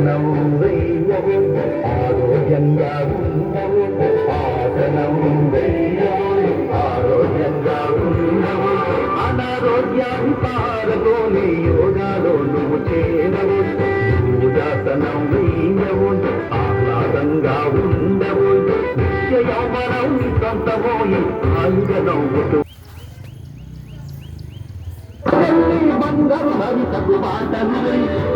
ఆసనం వెయ్యవు ఆరోగ్యంగా ఉండవు ఆసనం వెయ్యవు ఆరోగ్యంగా ఉండవు అనారోగ్యాన్ని పారలోని యోగాలో నువ్వు చేరవు యోగాసనం వెయ్యవు ఆహ్లాదంగా ఉండవు నిత్య యౌవనం సొంతమోయి హాయిగా నవ్వుతూ బంగారు భవితకు బాటలు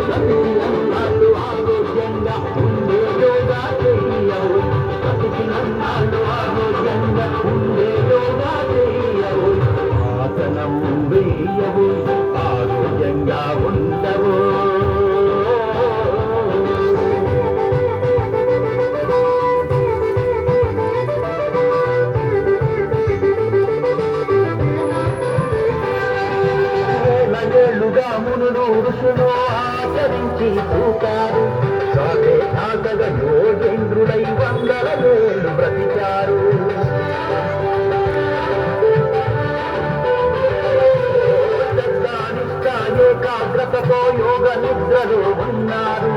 ప్రతిదినన్నాళ్ళు ఆరోగ్యంగా ఉండే యోగా చెయ్యవు ప్రతిదినన్నాళ్ళు ఆరోగ్యంగా ఉండే యోగా చెయ్యవు ఆసనం వేయవు ఆరోగ్యంగా ఉండవు మునులు ఋషులు ఆచరించి చూకారు సాగే సాగగా యోగేంద్రులై 100 ఏళ్ళు బ్రతికారు ఏకాగ్రతతో యోగ నిద్రలో ఉన్నారు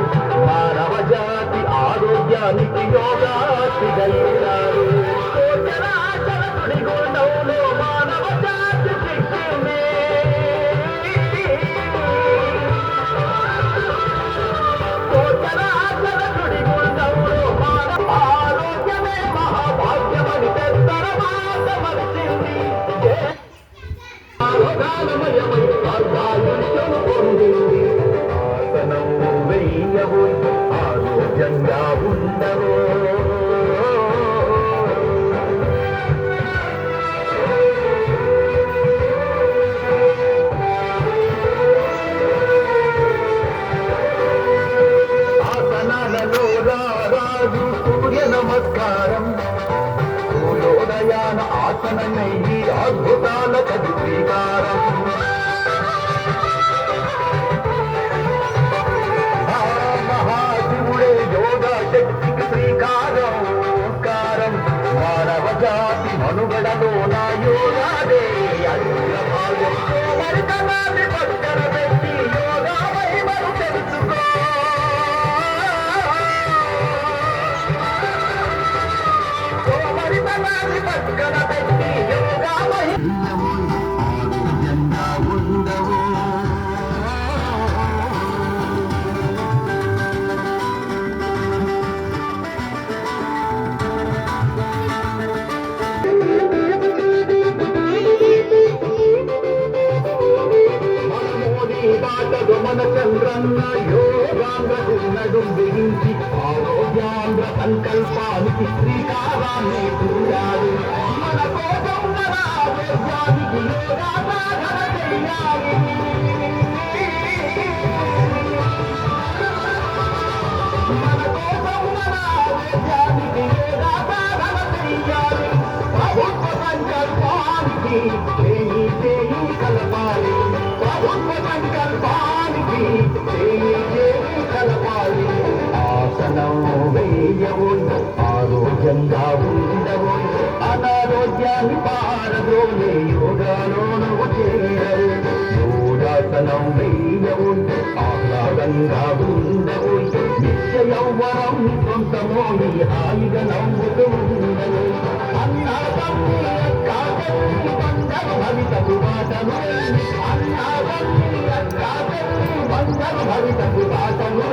మానవ జాతి ఆరోగ్యానికి యోగాసిగయ్యారు మానవ జాతి ఆసనం వెయ్యవు ఆరోగ్యంగా ఉండవు ఆసనాలలో రాజు సూర్య నమస్కారం సూర్యోదయాన ఆసనమయ్యి అద్భుతాల శ్రీకారం మహాశివుడే యోగా శక్తికి శ్రీకారం కారం మానవ జాతి మనుగడలో నా యోగాదే అగ్రభాగం మరితనాన్ని పక్కన పెట్టి యోగా మహిమను తెలుసుకో మరితనాన్ని పక్కన పెట్టి యోగా ఆరోగ్యంగా ఉండవు మన చంద్రన్న యోగాంధ్రకు నడుం బిగించి ఆరోగ్యాంధ్ర సంకల్పానికి శ్రీకారాన్ని చూడాలి మన కోసం మన ఆరోగ్యానికి యోగా సాధన చెయ్యాలి మన కోసం మన ఆరోగ్యానికి యోగా సాధన చెయ్యాలి ప్రభుత్వ సంకల్పానికి చేయి కలపాలి ప్రభుత్వ సంకల్పానికి కలపాలి ఆసనం వేయవు ఆరోగ్యంగా ఉండవు అనారోగ్యాన్ని పారదోలే యోగాలో నువ్వు చేరవు యోగాసనం వేయవు ఆహ్లాదంగా ఉండవు నిత్య యౌవనం సొంతమోని హాయిగా నవ్వుతూ ఉండవు అన్నాదమ్మి కాదమ్మి బంధను భవితకు బాటను అన్నాదమ్మి కాదమ్మి బంధను భవితకు బాటను